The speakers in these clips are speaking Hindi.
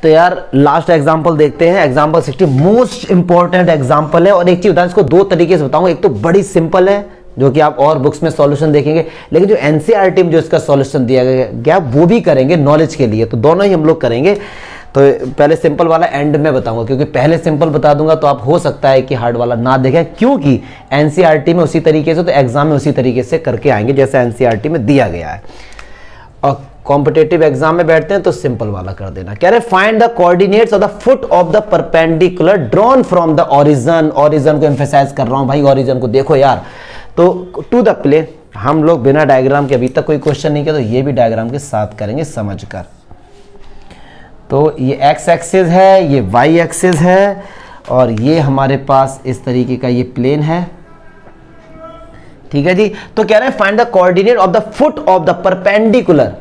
तो यार लास्ट एग्जांपल देखते हैं, एग्जांपल 60 मोस्ट इंपॉर्टेंट एग्जांपल है। और एक चीज बताऊं, इसको दो तरीके से बताऊंगा, एक तो बड़ी सिंपल है जो कि आप और बुक्स में सॉल्यूशन देखेंगे, लेकिन जो एनसीईआरटी में जो इसका सॉल्यूशन दिया गया वो भी करेंगे नॉलेज के लिए, तो दोनों ही हम लोग करेंगे। तो पहले सिंपल वाला एंड में बताऊंगा, क्योंकि पहले सिंपल बता दूंगा तो आप हो सकता है कि हार्ड वाला ना देखें, क्योंकि एनसीईआरटी में उसी तरीके से, तो एग्जाम में उसी तरीके से करके आएंगे जैसे एनसीईआरटी में दिया गया है। और कॉम्पिटेटिव एग्जाम में बैठते हैं तो सिंपल वाला कर देना। कह रहे find the coordinates of the foot of the perpendicular drawn from the origin. Origin को एम्फेसाइज कर रहा हूं भाई, ओरिजिन को देखो यार। तो टू द प्लेन, हम लोग बिना डायग्राम के अभी तक कोई क्वेश्चन नहीं किया, तो ये भी डायग्राम के साथ करेंगे समझकर। तो ये एक्स एक्सिस है, ये वाई एक्सिस है, और ये हमारे पास इस तरीके का ये प्लेन है, ठीक है जी। तो कह रहे हैं find the coordinate of the foot of the perpendicular.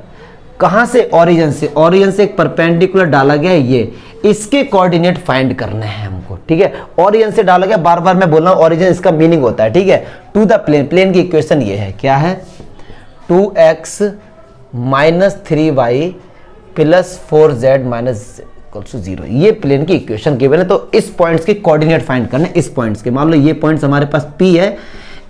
कहां से? ओरिजिन से। ओरिजिन से एक परपेंडिकुलर डाला गया है, ये इसके कोऑर्डिनेट फाइंड करने हैं हमको, ठीक है। ओरिजिन से डाला गया, बार बार मैं बोल रहा हूं ओरिजिन इसका मीनिंग होता है, ठीक है। टू द प्लेन, प्लेन की इक्वेशन ये है, क्या है? 2x - 3y + 4z - 0, ये प्लेन की इक्वेशन गिवन है। तो इस पॉइंट्स के कोऑर्डिनेट फाइंड करने, इस पॉइंट्स के, मान लो ये पॉइंट्स हमारे पास P है,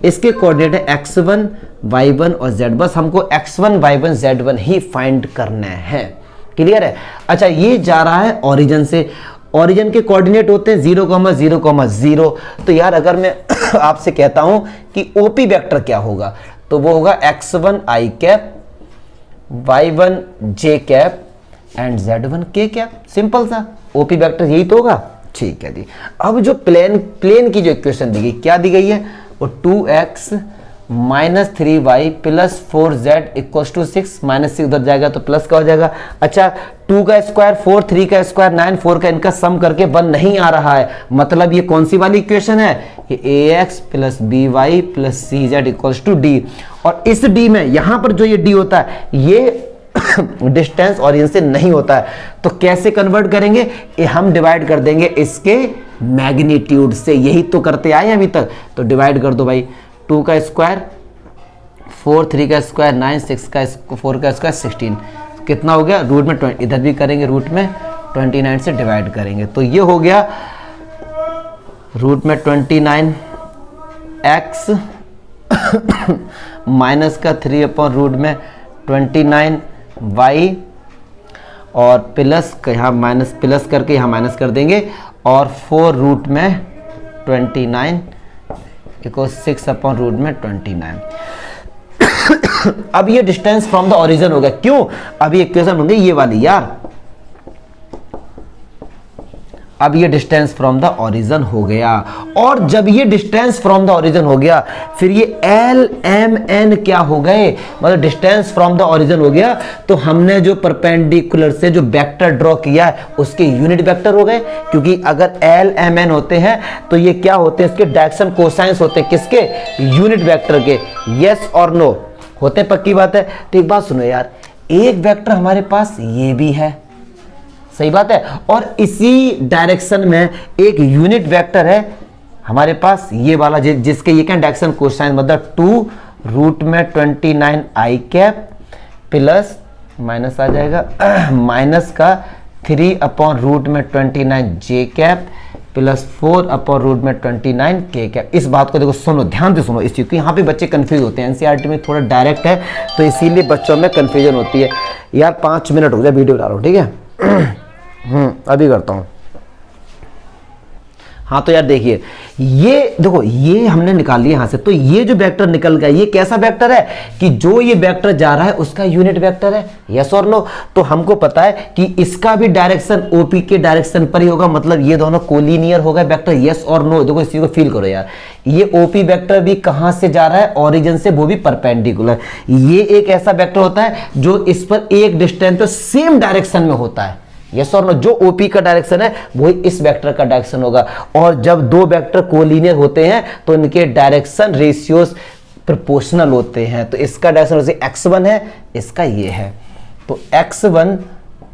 इसके कोऑर्डिनेट है x1 y1 और z। बस हमको x1 y1 z1 ही फाइंड करने हैं, क्लियर है। अच्छा, ये जा रहा है ओरिजिन से, ओरिजिन के कोऑर्डिनेट होते हैं 0, 0, 0। तो यार अगर मैं आपसे कहता हूं कि ओपी वेक्टर क्या होगा, तो वो होगा x1 i cap, y1 j cap and z1 k cap. Simple सा ओपी वेक्टर यही तो होगा, ठीक है जी। अब जो प्लेन की जो इक्वेशन दी गई, क्या दी गई है? वो 2x - 3y + 4z = 6, -6 उधर जाएगा तो प्लस का हो जाएगा। अच्छा, 2 का स्क्वायर 4, 3 का स्क्वायर 9, 4 का इनका सम करके 1 नहीं आ रहा है, मतलब ये कौन सी वाली इक्वेशन है? ये ax + by + cz = d। और इस d में यहां पर जो ये d होता है, ये डिस्टेंस ओरिजिन से नहीं होता है, तो कैसे कन्वर्ट करेंगे? ये हम डिवाइड कर देंगे इसके मैग्नीट्यूड से, यही तो करते आए हैं अभी तक। तो डिवाइड कर दो भाई, 2 का स्क्वायर 4, 3 का स्क्वायर 9, 6 का 4 का स्क्वायर 16, कितना हो गया? रूट में 20, इधर भी करेंगे रूट में 29 से डिवाइड करेंगे, तो ये हो गया रूट में 29 x माइनस का 3 अपॉन रूट में 29 y, और प्लस यहाँ माइनस, प्लस करके यहाँ माइनस कर देंगे, और 4 रूट में 29 = 6 अपॉन रूट में 29। अब ये डिस्टेंस फ्रॉम द ओरिजिन हो गया। क्यों? अभी इक्वेशन होंगे ये वाली यार, अब ये डिस्टेंस फ्रॉम द ओरिजिन हो गया। और जब ये डिस्टेंस फ्रॉम द ओरिजिन हो गया, फिर ये L M N क्या हो गए? मतलब डिस्टेंस फ्रॉम द ओरिजिन हो गया, तो हमने जो परपेंडिकुलर से जो वेक्टर ड्रॉ किया है उसके यूनिट वेक्टर हो गए। क्योंकि अगर L M N होते हैं तो ये क्या होते हैं? इसके डायरेक्शन कोसाइंस होते हैं, किसके? यूनिट वेक्टर के। यस और नो होते, पक्की बात है। तो एक बात सुनो यार, एक वेक्टर हमारे पास ये भी है, सही बात है, और इसी डायरेक्शन में एक यूनिट वेक्टर है हमारे पास ये वाला, जिसके ये क्या डायरेक्शन कोसाइन, मतलब 2 रूट में 29 i कैप प्लस माइनस आ जाएगा माइनस का 3 अपॉन रूट में 29 j cap plus 4 upon root में 29 k कैप। इस बात को देखो, सुनो, ध्यान से सुनो इस चीज को, यहाँ पे बच्चे कंफ्यूज होते हैं, एनसीईआरटी में थोड़ा डायरेक्ट है तो इसीलिए बच्चों में कंफ्यूजन होती है। यार 5 मिनट हो गया, वीडियो बना रहा हूँ, ठीक है। अभी करता हूं। हाँ तो यार देखिए, ये देखो, ये हमने निकाल लिया यहां से, तो ये जो वेक्टर निकल गया, ये कैसा वेक्टर है कि जो ये वेक्टर जा रहा है उसका यूनिट वेक्टर है। यस और नो? तो हमको पता है कि इसका भी डायरेक्शन ओपी के डायरेक्शन पर ही होगा, मतलब ये दोनों कोलिनियर हो गए वेक्टर। यस और नो? देखो इस चीज को फील करो यार, ये ओपी वेक्टर भी कहां से जा रहा है? ओरिजिन से, वो भी परपेंडिकुलर। ये एक ऐसा वेक्टर होता है जो इस पर एक डिस्टेंस पे सेम डायरेक्शन में होता है। यस और नो? जो ओपी का डायरेक्शन है वही इस वेक्टर का डायरेक्शन होगा। और जब दो वेक्टर कोलिनियर होते हैं तो इनके डायरेक्शन रेशियोज प्रोपोर्शनल होते हैं। तो इसका डायरेक्शन जैसे x1 है, इसका ये है, तो x1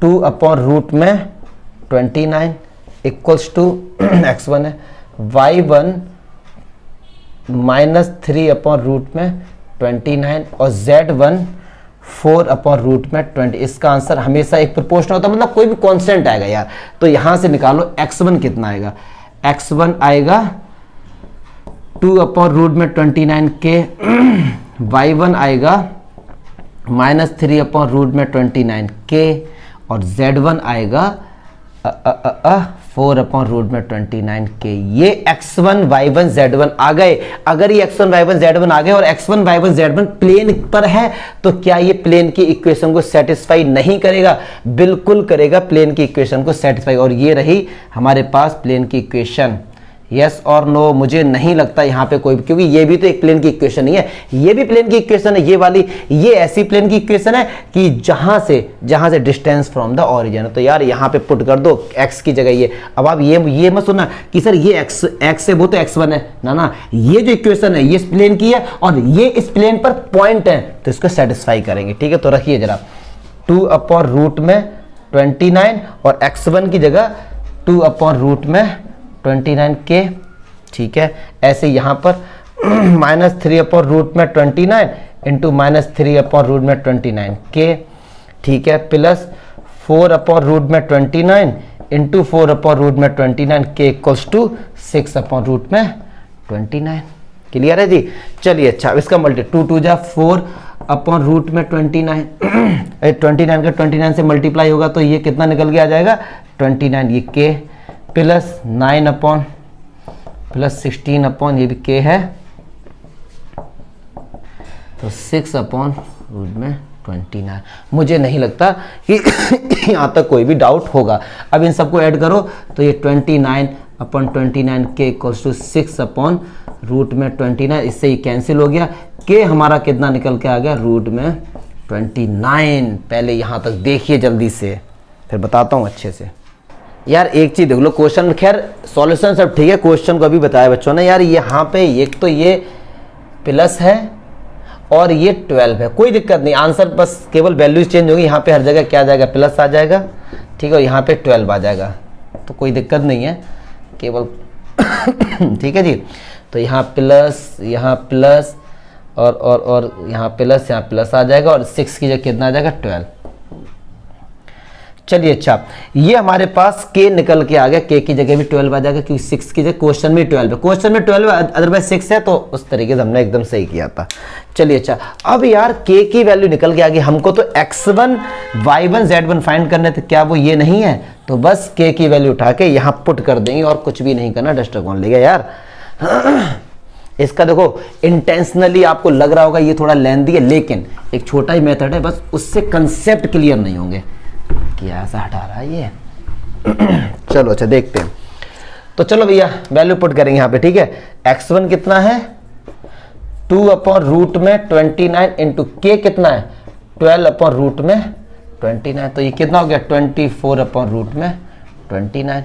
2 अपॉन रूट में 29 इक्वल्स टू x1 है, y1 -3 अपॉन रूट में 29 और z1 4 अपॉन रूट में 20। इसका आंसर हमेशा एक प्रोपोर्शनल होता है, मतलब कोई भी कांस्टेंट आएगा यार। तो यहां से निकालो x1 कितना आएगा, x1 आएगा 2 अपॉन रूट में 29 के, y1 आएगा -3 अपॉन रूट में 29 के, और z1 आएगा 4 अपॉन रूट में 29 के। ये x1 y1 z1 आ गए। अगर ये x1 y1 z1 आ गए और x1 y1 z1 प्लेन पर है तो क्या ये प्लेन की इक्वेशन को सेटिस्फाई नहीं करेगा? बिल्कुल करेगा, प्लेन की इक्वेशन को सेटिस्फाई। और ये रही हमारे पास प्लेन की इक्वेशन। यस और नो? मुझे नहीं लगता यहाँ पे कोई, क्योंकि ये भी तो एक प्लेन की इक्वेशन नहीं है, ये भी प्लेन की इक्वेशन है ये वाली। ये ऐसी प्लेन की इक्वेशन है कि जहां से डिस्टेंस फ्रॉम द ओरिजिन। तो यार यहाँ पे पुट कर दो x की जगह ये। अब आप ये मत सुनना कि सर ये x है वो तो x1 है ना, ये जो इक्वेशन है ये इस प्लेन की है और ये इस प्लेन पर पॉइंट है, तो इसको सेटिस्फाई करेंगे। ठीक है, तो रखिए जरा 2 अपॉन रूट में 29 और x1 की जगह 2 अपॉन रूट में 29 के। ठीक है, ऐसे यहां पर -3 अपॉन रूट में 29 इंटू -3 अपॉन रूट में 29 के। ठीक है, प्लस 4 अपॉन रूट में 29 इंटू 4 अपॉन रूट में 29 के इक्वल्स टू 6 अपॉन रूट में 29। क्लियर है जी? चलिए अच्छा, इसका मल्टी 2 2 जा 4 अपॉन रूट में 29 29 का 29 से मल्टीप्लाई होगा तो ये कितना निकल के आ जाएगा 29, ये के, प्लस 9 अपॉन प्लस 16 अपॉन ये भी के है, तो 6 अपॉन रूट में 29। मुझे नहीं लगता कि यहाँ तक कोई भी डाउट होगा। अब इन सबको ऐड करो तो ये 29 अपॉन 29 के इक्वल्स टू 6 अपॉन रूट में 29। इससे ये कैंसिल हो गया, के हमारा कितना निकल के आ गया रूट में 29। पहले यहाँ तक देखिए जल्दी से, फिर बताता हूँ अच्छे से। यार एक चीज देख लो, क्वेश्चन खैर सॉल्यूशन सब ठीक है, क्वेश्चन को अभी बताया बच्चों ने। यार यहाँ पे एक तो ये प्लस है और ये 12 है, कोई दिक्कत नहीं, आंसर बस केवल वैल्यूज चेंज होगी। यहाँ पे हर जगह क्या आ जाएगा, प्लस आ जाएगा। ठीक है, यहाँ पे 12 आ जाएगा, तो कोई दिक्कत नहीं है, केवल ठीक है जी। तो यहाँ प्लस और यहाँ प्लस आ जाएगा और 6 की जगह कितना आ जाएगा 12। चलिए अच्छा, ये हमारे पास k निकल के आ गया, k की जगह भी 12 आ जाएगा क्योंकि 6 की जगह क्वेश्चन में 12 है, क्वेश्चन में 12 है अदरवाइज 6 है, तो उस तरीके से हमने एकदम सही किया था। चलिए अच्छा, अब यार k की वैल्यू निकल के आ गई, हमको तो x1 y1 z1 फाइंड करने थे, क्या वो ये नहीं है? तो बस k की वैल्यू उठा के यहाँ पुट कर देंगे और कुछ भी नहीं करना। डस्टर कौन लेगा यार? इसका देखो इंटेंशनली आपको लग रहा होगा ये थोड़ा लेंथी है, लेकिन एक छोटा ही मेथड है, बस उससे कंसेप्ट क्लियर नहीं होंगे। क्या ऐसा हटा रहा है ये? चलो अच्छा देखते हैं। तो चलो भैया वैल्यू पुट करेंगे यहाँ पे। ठीक है, x1 कितना है 2 अपॉन रूट में 29 इंटू के कितना है 12 अपॉन रूट में 29, तो ये कितना हो गया 24 अपॉन रूट में 29,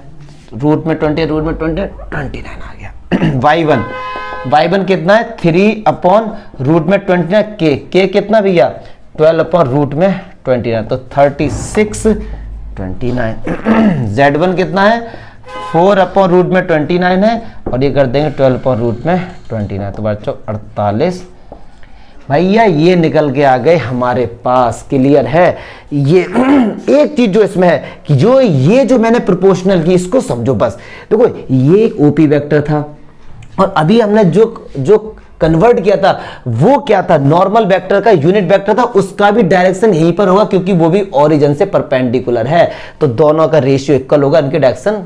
रूट में 20 रूट में 20 29 आ गया। y1 कितना है 3 अपॉन रूट में 29 के कितना भैया 12 अपॉन रूट में 29, तो 36 29। z1 कितना है 4 अपॉन रूट में 29 है और ये कर देंगे 12 अपॉन रूट में 29, तो बच्चों 48। भैया ये निकल के आ गए हमारे पास। क्लियर है? ये एक चीज जो इसमें है कि जो मैंने प्रोपोर्शनल की, इसको समझो बस। देखो ये एक ओपी वेक्टर था और अभी हमने जो कन्वर्ट किया था वो क्या था, नॉर्मल वेक्टर का यूनिट वेक्टर था, उसका भी डायरेक्शन यहीं पर होगा क्योंकि वो भी ओरिजिन से परपेंडिकुलर है, तो दोनों का रेशियो इक्वल होगा, इनके डायरेक्शन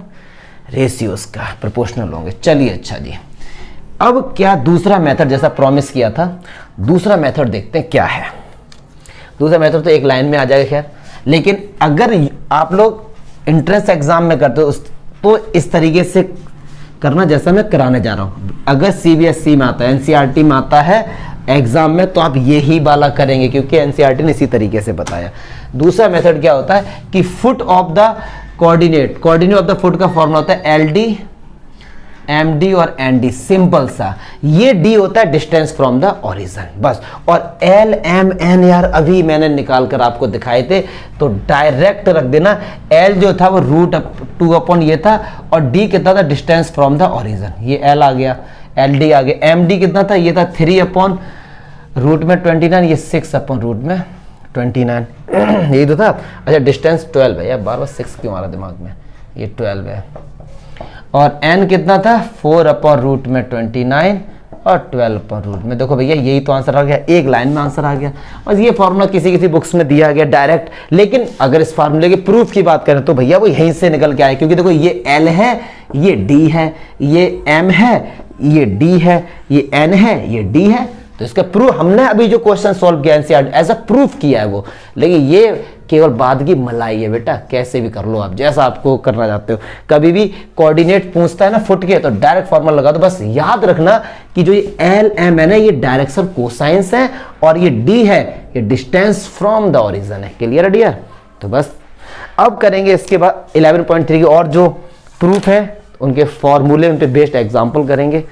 रेशियोस का प्रोपोर्शनल होंगे। चलिए अच्छा जी, अब क्या दूसरा मेथड जैसा प्रॉमिस किया था, दूसरा मेथड देखते हैं क्या है। दूसरा मेथड तो एक लाइन में आ जाएगा खैर, लेकिन अगर आप लोग एंट्रेंस एग्जाम में करते हो तो इस तरीके से करना जैसा मैं कराने जा रहा हूं। अगर सीबीएसई में आता है, एनसीईआरटी में आता है एग्जाम में, तो आप यही वाला करेंगे क्योंकि एनसीईआरटी ने इसी तरीके से बताया। दूसरा मेथड क्या होता है कि foot of the coordinate of the foot का फॉर्मूला होता है एलडी एमडी और एनडी, सिंपल सा। ये डी होता है डिस्टेंस फ्रॉम द ओरिजिन बस, और एल एम एन यार अभी मैंने निकाल कर आपको दिखाए थे, तो डायरेक्ट रख देना। एल जो था वो रूट 2 अपॉन ये था और डी कितना था डिस्टेंस फ्रॉम द ओरिजिन, ये एल आ गया, एल डी आ गया। एम डी कितना था, ये था 3 अपॉन रूट में 29, ये 6 अपॉन रूट में 29 यही तो था। अच्छा डिस्टेंस 12 है यार, बार बार 6 क्यों आ रहा दिमाग में, ये 12 है। और n कितना था 4 अपॉन रूट में 29 और 12 अपॉन रूट में। देखो भैया यही तो आंसर आ गया, एक लाइन में आंसर आ गया। बस ये फॉर्मूला किसी किसी बुक्स में दिया गया डायरेक्ट, लेकिन अगर इस फार्मूले के प्रूफ की बात करें तो भैया वो यहीं से निकल के आए, क्योंकि देखो ये L है, ये D है, ये M है, ये D है, ये N है, ये D है। तो इसका प्रूफ हमने अभी जो क्वेश्चन सॉल्व किया एनसीईआरटी एज अ प्रूफ किया है वो, लेकिन ये केवल बाद की मलाई है बेटा, कैसे भी कर लो आप, जैसा आपको करना चाहते हो। कभी भी कोऑर्डिनेट पूछता है ना फुट के, तो डायरेक्ट फॉर्मूला लगा दो। बस याद रखना कि जो ये एल एम है ना, ये डायरेक्शन कोसाइंस है, और ये डी है ये डिस्टेंस फ्रॉम द ओरिजिन है। क्लियर है डियर? तो बस अब करेंगे इसके बाद 11.3 की और जो प्रूफ है उनके फॉर्मूले, उन पे बेस्ड एग्जाम्पल करेंगे।